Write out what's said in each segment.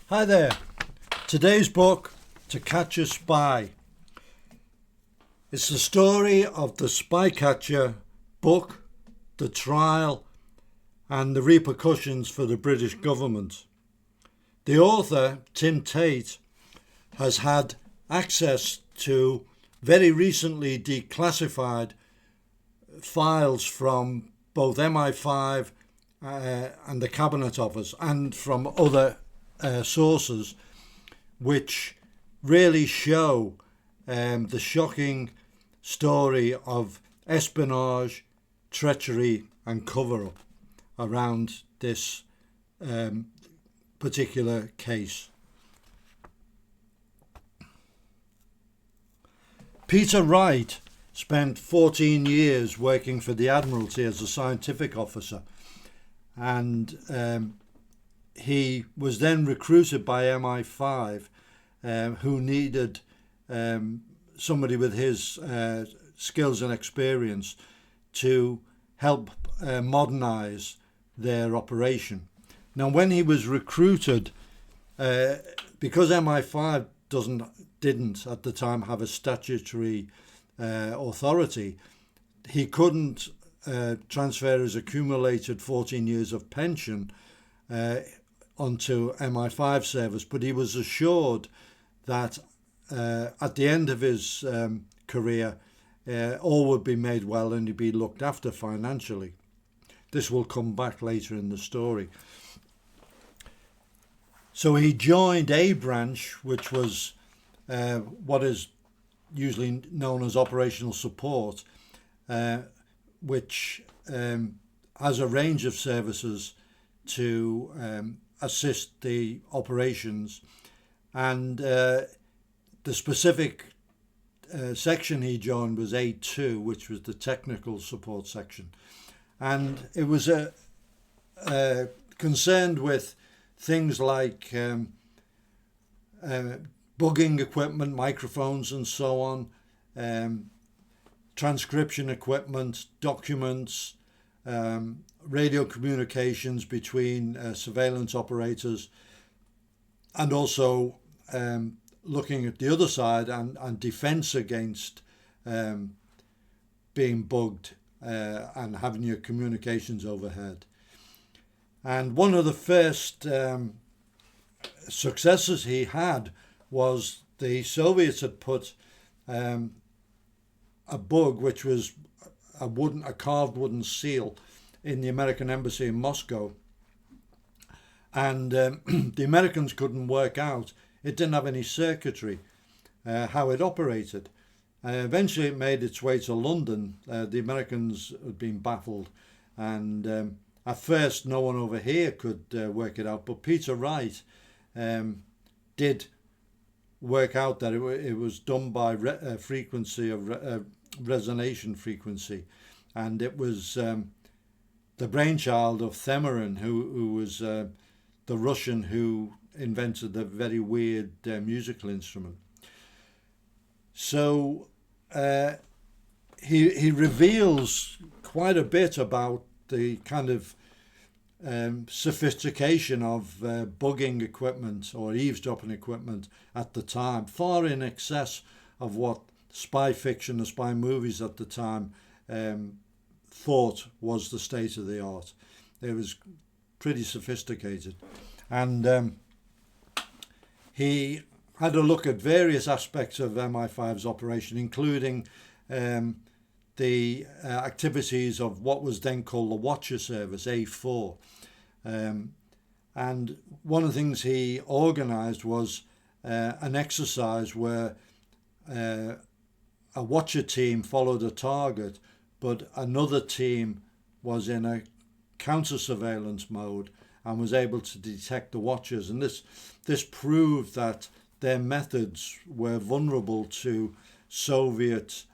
Hi there. Today's book, To Catch a Spy. It's the story of the Spycatcher book, the trial, and the repercussions for the British government. The author, Tim Tate, has had access to very recently declassified files from both MI5 and the Cabinet Office and from other sources, which really show the shocking story of espionage, treachery and cover-up around this particular case. Peter Wright spent 14 years working for the Admiralty as a scientific officer, and he was then recruited by MI5, who needed somebody with his skills and experience to help modernise their operation. Now, when he was recruited, because MI5 didn't at the time have a statutory authority, he couldn't transfer his accumulated 14 years of pension onto MI5 service, but he was assured that at the end of his career, all would be made well and he'd be looked after financially. This will come back later in the story. So he joined A branch, which was what is usually known as operational support, which has a range of services to assist the operations, and the specific section he joined was A2, which was the technical support section, and it was concerned with things like bugging equipment, microphones and so on, transcription equipment, documents, radio communications between surveillance operators, and also looking at the other side and defence against being bugged and having your communications overheard. And one of the first successes he had was the Soviets had put a bug, which was a carved wooden seal, in the American embassy in Moscow, and the Americans couldn't work out. It didn't have any circuitry, how it operated. Eventually it made its way to London. The Americans had been baffled, and at first no one over here could work it out, but Peter Wright did work out that it was done by frequency of resonation frequency, and it was the brainchild of Themerin, who was the Russian who invented the very weird musical instrument. So he reveals quite a bit about the kind of sophistication of bugging equipment or eavesdropping equipment at the time, far in excess of what spy fiction or spy movies at the time thought was the state of the art. It was pretty sophisticated, and he had a look at various aspects of MI5's operation, including the activities of what was then called the Watcher Service, A4. And one of the things he organised was an exercise where a watcher team followed a target, but another team was in a counter-surveillance mode and was able to detect the watchers. And this proved that their methods were vulnerable to Soviet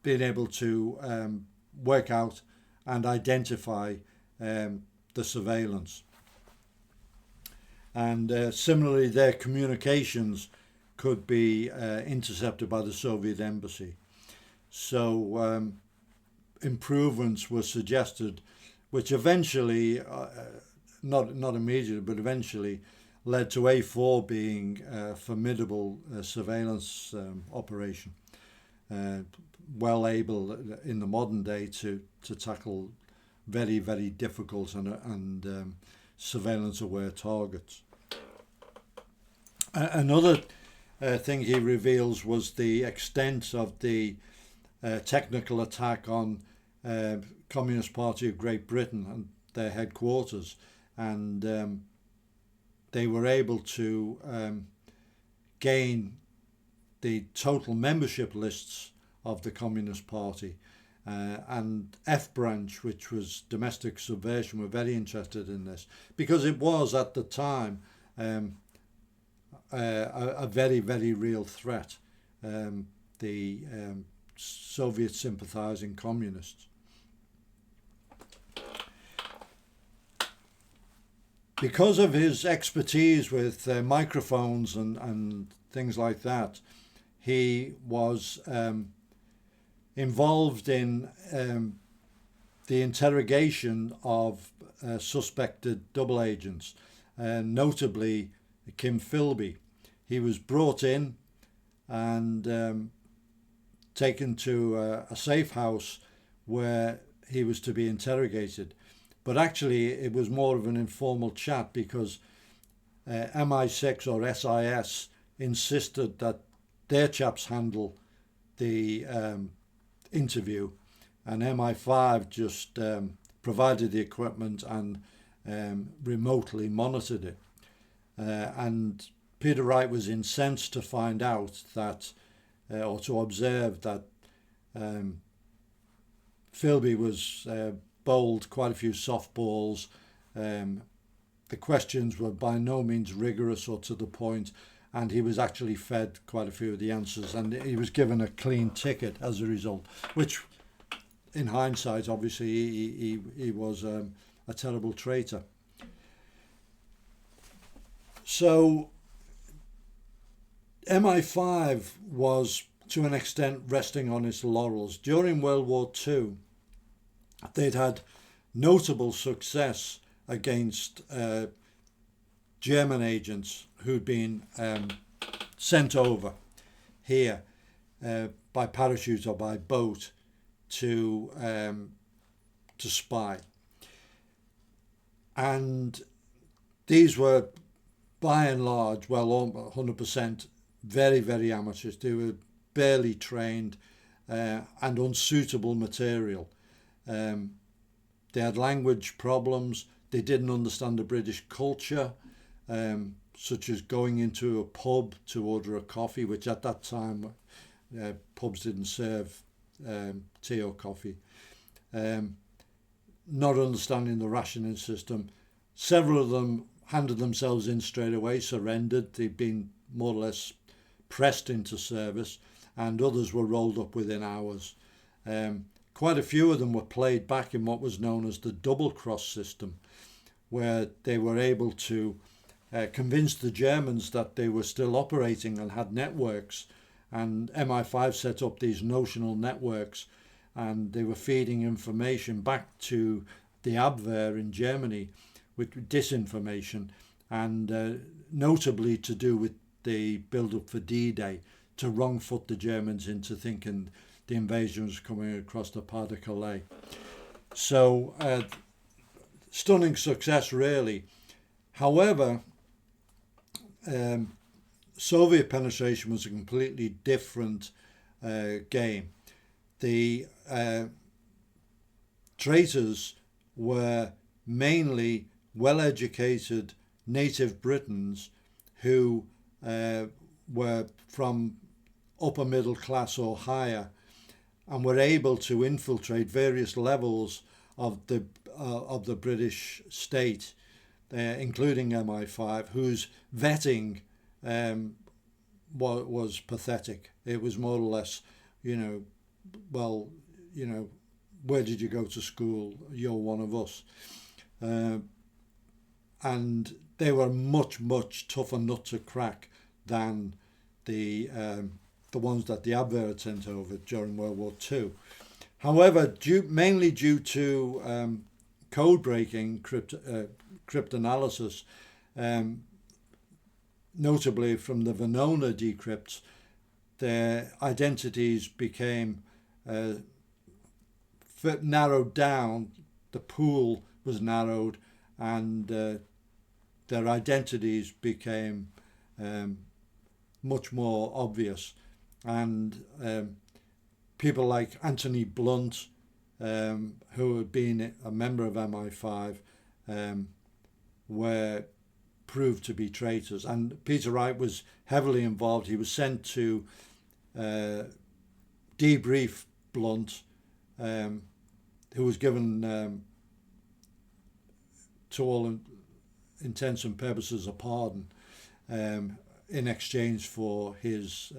being able to work out and identify the surveillance. And similarly, their communications could be intercepted by the Soviet embassy. So improvements were suggested, which eventually not immediately, but eventually led to A4 being a formidable surveillance operation, well able in the modern day to tackle very, very difficult and surveillance-aware targets. Another thing he reveals was the extent of the technical attack on Communist Party of Great Britain and their headquarters, and they were able to gain the total membership lists of the Communist Party, and F Branch, which was domestic subversion, were very interested in this because it was at the time a very, very real threat, the Soviet sympathizing communists. Because of his expertise with microphones and things like that, he was involved in the interrogation of suspected double agents, notably Kim Philby. He was brought in and taken to a safe house where he was to be interrogated. But actually it was more of an informal chat because MI6 or SIS insisted that their chaps handle the interview, and MI5 just provided the equipment and remotely monitored it. And Peter Wright was incensed to find out that, or to observe that Philby was bowled quite a few softballs. The questions were by no means rigorous or to the point, and he was actually fed quite a few of the answers, and he was given a clean ticket as a result, which in hindsight obviously he was a terrible traitor. So MI5 was to an extent resting on its laurels. During World War II, they'd had notable success against German agents who'd been sent over here by parachute or by boat to spy. And these were, by and large, well, 100% very, very amateurs. They were barely trained and unsuitable material. They had language problems. They didn't understand the British culture, such as going into a pub to order a coffee, which at that time pubs didn't serve tea or coffee. Not understanding the rationing system. Several of them handed themselves in straight away, surrendered. They'd been more or less pressed into service, and others were rolled up within hours. Quite a few of them were played back in what was known as the double cross system, where they were able to convince the Germans that they were still operating and had networks, and MI5 set up these notional networks, and they were feeding information back to the Abwehr in Germany with disinformation, and notably to do with the build-up for D-Day, to wrong-foot the Germans into thinking the invasion was coming across the Pas de Calais. So, stunning success, really. However, Soviet penetration was a completely different game. The traitors were mainly well-educated native Britons who were from upper middle class or higher, and were able to infiltrate various levels of the British state, including MI5, whose vetting was pathetic. It was more or less, where did you go to school? You're one of us. And they were much, much tougher nut to crack than the ones that the Abwehr had sent over during World War II. However, mainly due to code breaking, cryptanalysis, notably from the Venona decrypts, their identities became narrowed down, the pool was narrowed, and their identities became much more obvious. And people like Anthony Blunt, who had been a member of MI5, were proved to be traitors. And Peter Wright was heavily involved. He was sent to debrief Blunt, who was given, to all intents and purposes, a pardon in exchange for his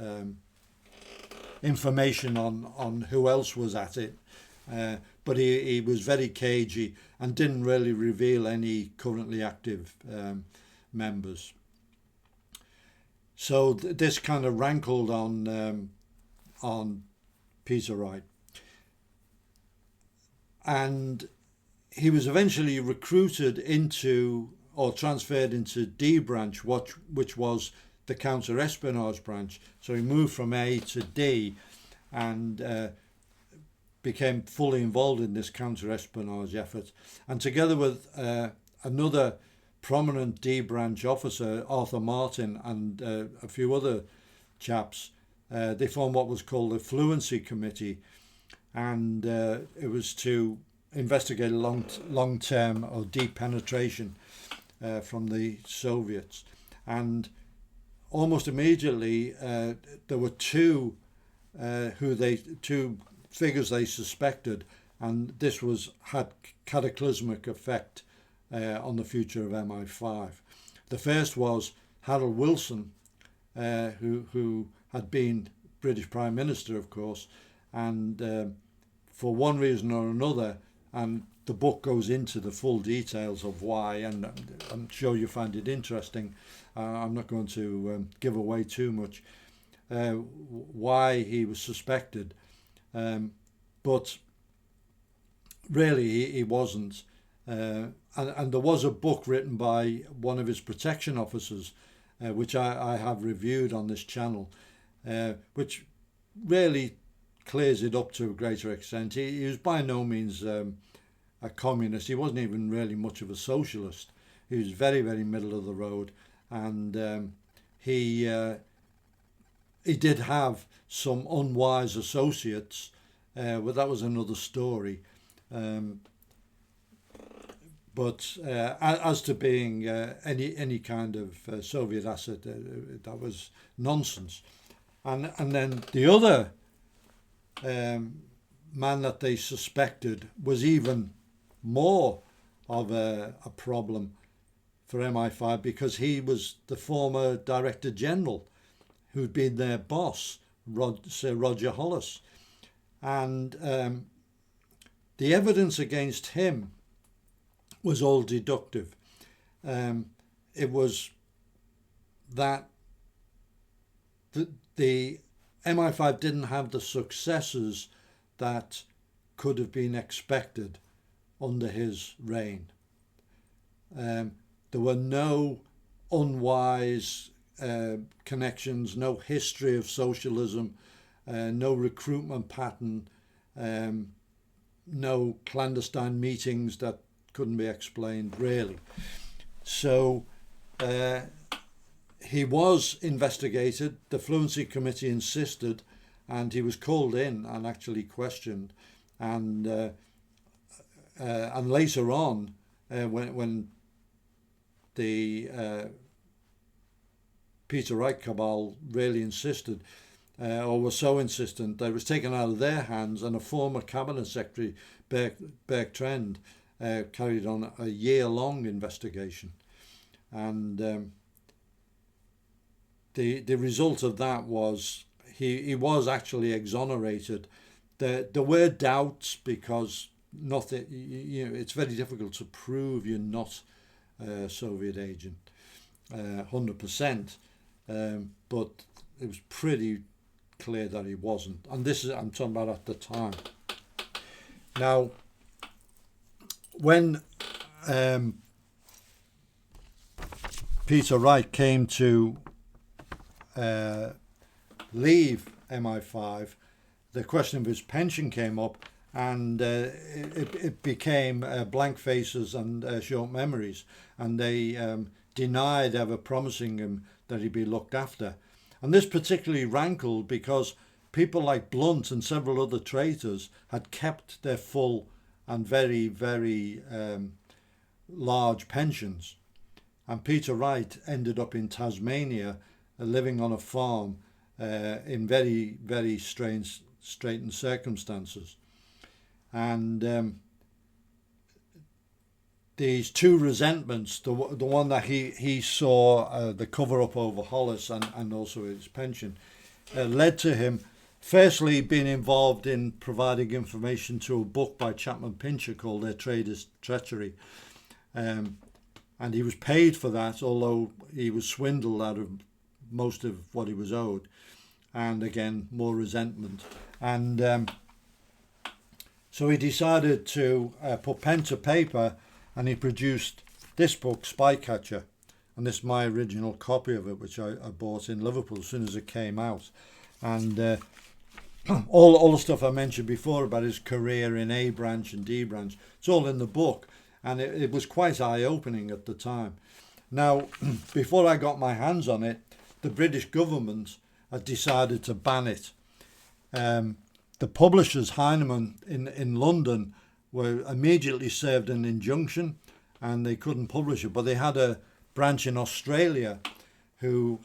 information on who else was at it. But he was very cagey and didn't really reveal any currently active members. So this kind of rankled on Peter Wright. And he was eventually recruited into, or transferred into D branch, which was the counter-espionage branch. So he moved from A to D and became fully involved in this counter-espionage effort. And together with another prominent D branch officer, Arthur Martin, and a few other chaps, they formed what was called the Fluency Committee. And it was to investigate long-term or deep penetration from the Soviets. And almost immediately there were two figures they suspected, and this had cataclysmic effect on the future of MI5. The first was Harold Wilson, who had been British Prime Minister, of course, and for one reason or another, and the book goes into the full details of why, and I'm sure you find it interesting. I'm not going to give away too much why he was suspected, but really he wasn't. And there was a book written by one of his protection officers, which I have reviewed on this channel, which really clears it up to a greater extent. He was by no means a communist. He wasn't even really much of a socialist. He was very, very middle of the road, and he did have some unwise associates, but that was another story. But as to being any kind of Soviet asset, that was nonsense. And then the other man that they suspected was even more of a problem for MI5, because he was the former Director General who'd been their boss, Sir Roger Hollis. And the evidence against him was all deductive. It was that the MI5 didn't have the successes that could have been expected under his reign. There were no unwise connections, no history of socialism, no recruitment pattern, no clandestine meetings that couldn't be explained, really. So he was investigated. The Fluency Committee insisted, and he was called in and actually questioned. And later on, when the Peter Wright cabal really insisted, or was so insistent, that it was taken out of their hands, and a former cabinet secretary, Bertrand, carried on a year-long investigation. And the result of that was he was actually exonerated. There were doubts, because nothing, it's very difficult to prove you're not a Soviet agent 100%, but it was pretty clear that he wasn't. And this is, I'm talking about at the time. Now, when Peter Wright came to leave MI5, the question of his pension came up, and it became blank faces and short memories, and they denied ever promising him that he'd be looked after. And this particularly rankled because people like Blunt and several other traitors had kept their full and very, very large pensions. And Peter Wright ended up in Tasmania, living on a farm in very, very strange, straitened circumstances. And these two resentments, the one that he saw, the cover-up over Hollis and also his pension, led to him firstly being involved in providing information to a book by Chapman Pincher called Their Trader's Treachery. And he was paid for that, although he was swindled out of most of what he was owed. And again, more resentment. And so he decided to put pen to paper, and he produced this book, Spycatcher. And this is my original copy of it, which I bought in Liverpool as soon as it came out. And all the stuff I mentioned before about his career in A branch and D branch, it's all in the book. And it was quite eye-opening at the time. Now, before I got my hands on it, the British government had decided to ban it. The publishers, Heinemann in London, were immediately served an injunction and they couldn't publish it. But they had a branch in Australia who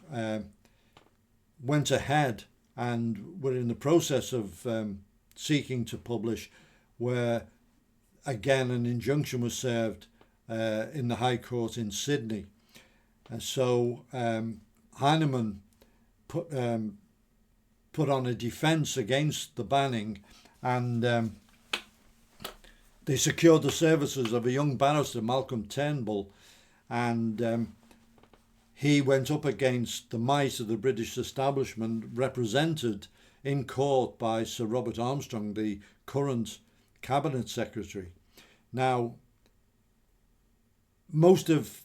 went ahead and were in the process of seeking to publish, where again an injunction was served in the High Court in Sydney. And so Heinemann put on a defence against the banning, and they secured the services of a young barrister, Malcolm Turnbull, and he went up against the might of the British establishment, represented in court by Sir Robert Armstrong, the current Cabinet Secretary. Now, most of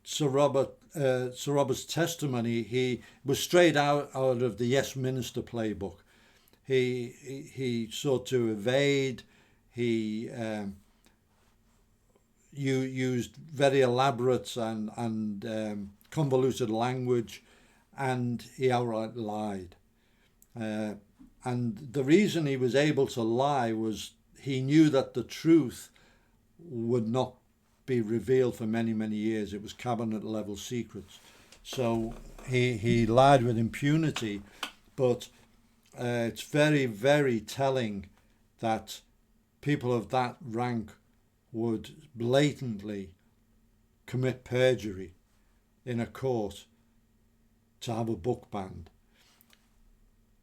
Sir Robert's testimony, he was straight out of the Yes Minister playbook. He sought to evade. He used very elaborate and convoluted language, and he outright lied. And the reason he was able to lie was he knew that the truth would not be revealed for many, many years. It was cabinet level secrets. So he lied with impunity, but it's very, very telling that people of that rank would blatantly commit perjury in a court to have a book banned.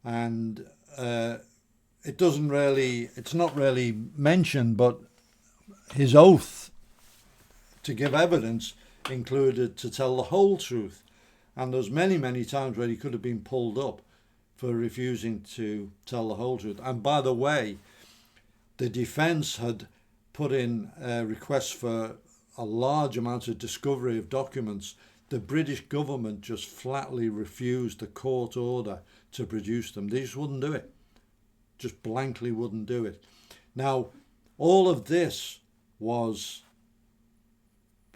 And it's not really mentioned, but his oath to give evidence included to tell the whole truth. And there's many, many times where he could have been pulled up for refusing to tell the whole truth. And by the way, the defence had put in requests for a large amount of discovery of documents. The British government just flatly refused the court order to produce them. They just wouldn't do it. Just blankly wouldn't do it. Now, all of this was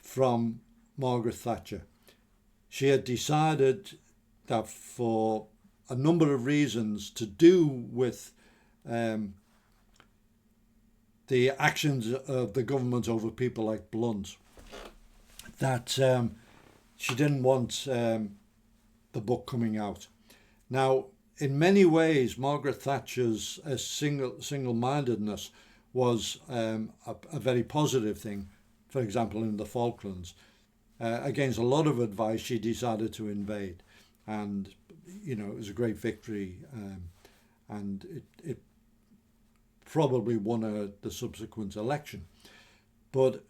from Margaret Thatcher. She had decided that for a number of reasons to do with the actions of the government over people like Blunt, that she didn't want the book coming out. Now, in many ways, Margaret Thatcher's single-mindedness was a very positive thing. For example, in the Falklands, against a lot of advice, she decided to invade, and it was a great victory, and it probably won the subsequent election. But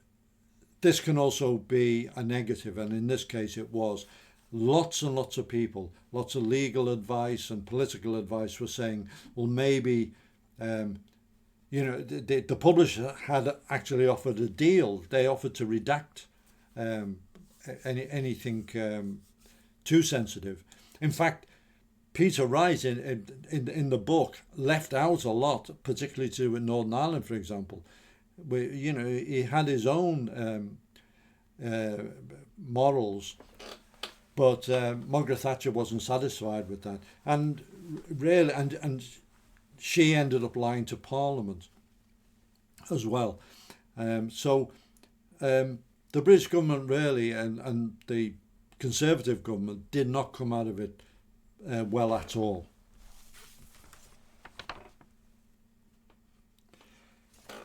this can also be a negative, and in this case it was. Lots and lots of people, lots of legal advice and political advice were saying, well, maybe, the publisher had actually offered a deal. They offered to redact anything too sensitive. In fact, Peter Wright in the book left out a lot, particularly to do with Northern Ireland, for example. He had his own morals, but Margaret Thatcher wasn't satisfied with that, and really, and she ended up lying to Parliament as well. So the British government really, and the Conservative government, did not come out of it well at all.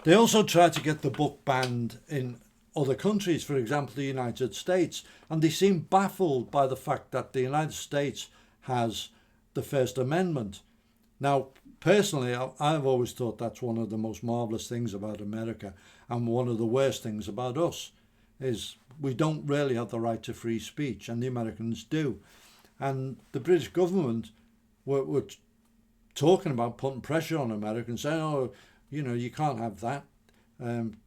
They also tried to get the book banned in other countries, for example, the United States, and they seem baffled by the fact that the United States has the First Amendment. Now, personally, I've always thought that's one of the most marvellous things about America, and one of the worst things about us is we don't really have the right to free speech, and the Americans do. And the British government were talking about putting pressure on America and saying, oh, you can't have that.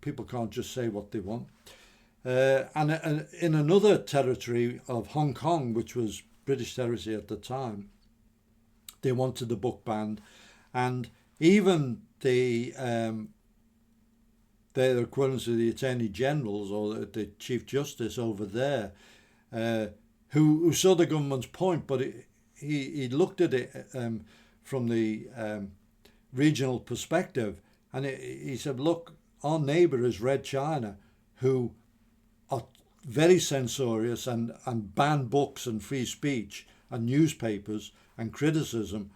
People can't just say what they want. And in another territory of Hong Kong, which was British territory at the time, they wanted the book banned. And even their equivalents of the Attorney Generals or the Chief Justice over there, who saw the government's point, but he looked at it from the regional perspective, and he said, look, our neighbour is Red China, who are very censorious and ban books and free speech and newspapers and criticism.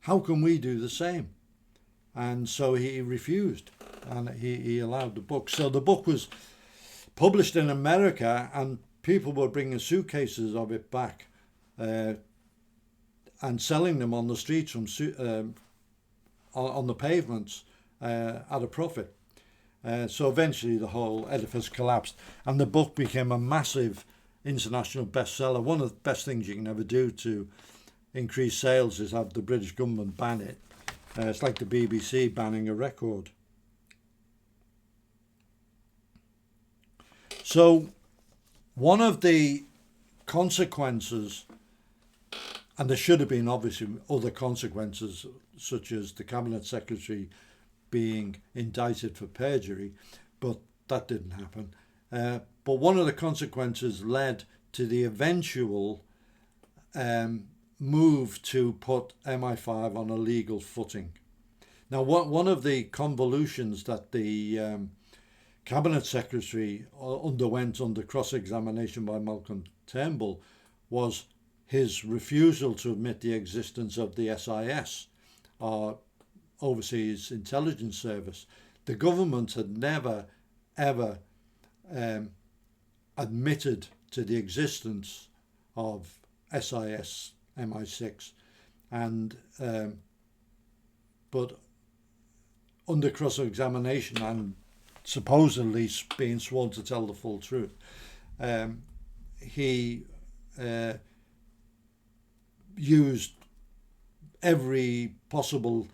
How can we do the same? And so he refused, and he allowed the book. So the book was published in America, and people were bringing suitcases of it back and selling them on the streets on the pavements at a profit. So eventually the whole edifice collapsed, and the book became a massive international bestseller. One of the best things you can ever do to increase sales is have the British government ban it. It's like the BBC banning a record. So one of the consequences, and there should have been obviously other consequences, such as the Cabinet Secretary being indicted for perjury, but that didn't happen. But one of the consequences led to the eventual move to put MI5 on a legal footing. Now, one of the convolutions that the Cabinet Secretary underwent under cross-examination by Malcolm Turnbull was his refusal to admit the existence of the SIS, our Overseas Intelligence Service. The government had never, ever admitted to the existence of SIS MI6, and but under cross-examination and supposedly being sworn to tell the full truth, he used every possible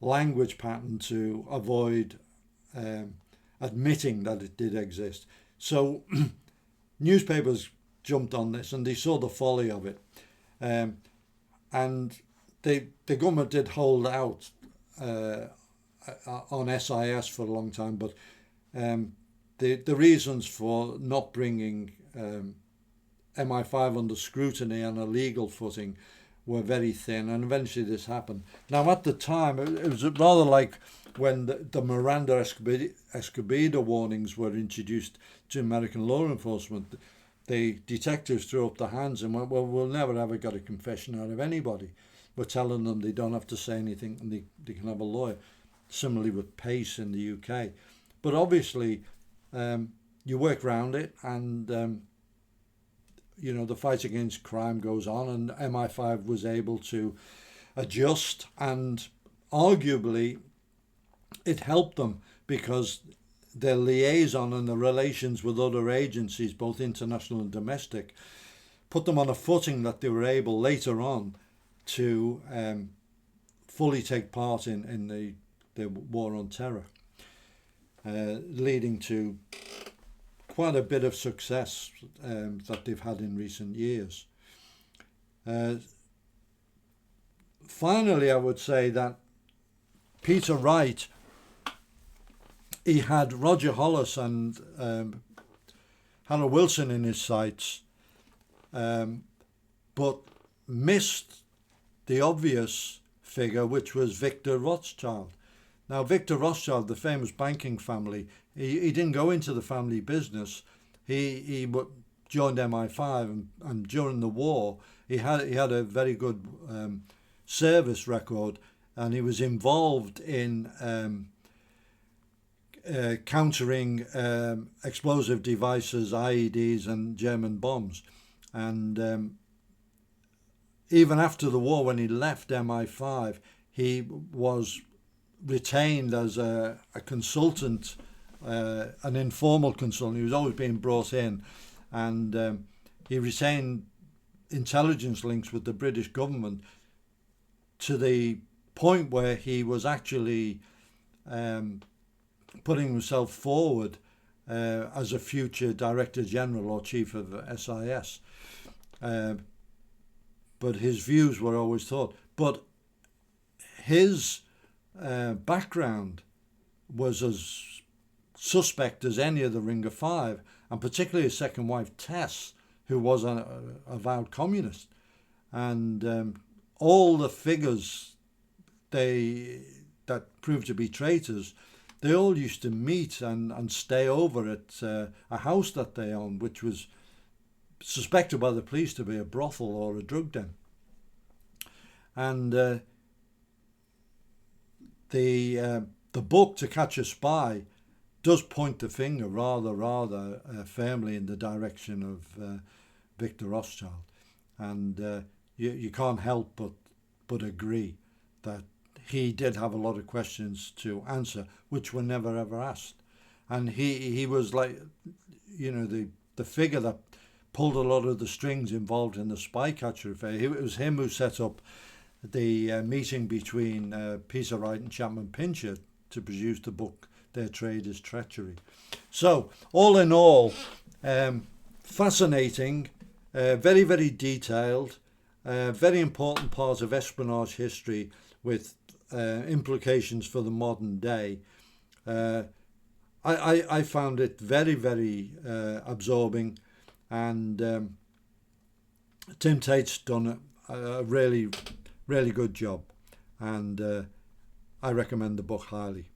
language pattern to avoid admitting that it did exist. So newspapers jumped on this, and they saw the folly of it. And the government did hold out on SIS for a long time, but the reasons for not bringing MI5 under scrutiny on a legal footing were very thin, and eventually this happened. Now, at the time, it was rather like when the Miranda Escobedo warnings were introduced to American law enforcement. The detectives threw up their hands and went, well, we'll never ever get a confession out of anybody. We're telling them they don't have to say anything, and they can have a lawyer. Similarly with PACE in the UK. But obviously, you work around it, and the fight against crime goes on, and MI5 was able to adjust, and arguably it helped them because their liaison and the relations with other agencies, both international and domestic, put them on a footing that they were able later on to fully take part in the war on terror, leading to quite a bit of success that they've had in recent years. Finally, I would say that Peter Wright, he had Roger Hollis and Hannah Wilson in his sights, but missed the obvious figure, which was Victor Rothschild. Now, Victor Rothschild, the famous banking family, he didn't go into the family business. He joined MI5, and during the war, he had a very good service record, and he was involved in countering explosive devices, IEDs, and German bombs. And even after the war, when he left MI5, he was retained as a consultant, an informal consultant. He was always being brought in, and he retained intelligence links with the British government to the point where he was actually putting himself forward as a future Director General or Chief of SIS. But his views were always thought. But his background was as suspect as any of the Ring of Five, and particularly his second wife, Tess, who was an avowed communist. And all the figures that proved to be traitors, they all used to meet and stay over at a house that they owned, which was suspected by the police to be a brothel or a drug den. And the book To Catch a Spy does point the finger rather firmly in the direction of Victor Rothschild, and you can't help but agree that he did have a lot of questions to answer, which were never ever asked. And he was like, the figure that pulled a lot of the strings involved in the Spycatcher affair. It was him who set up the meeting between Peter Wright and Chapman Pincher to produce the book Their Trade is Treachery. So, all in all, fascinating, very, very detailed, very important part of espionage history with implications for the modern day. I found it very, very absorbing, and Tim Tate's done a really, really good job, and I recommend the book highly.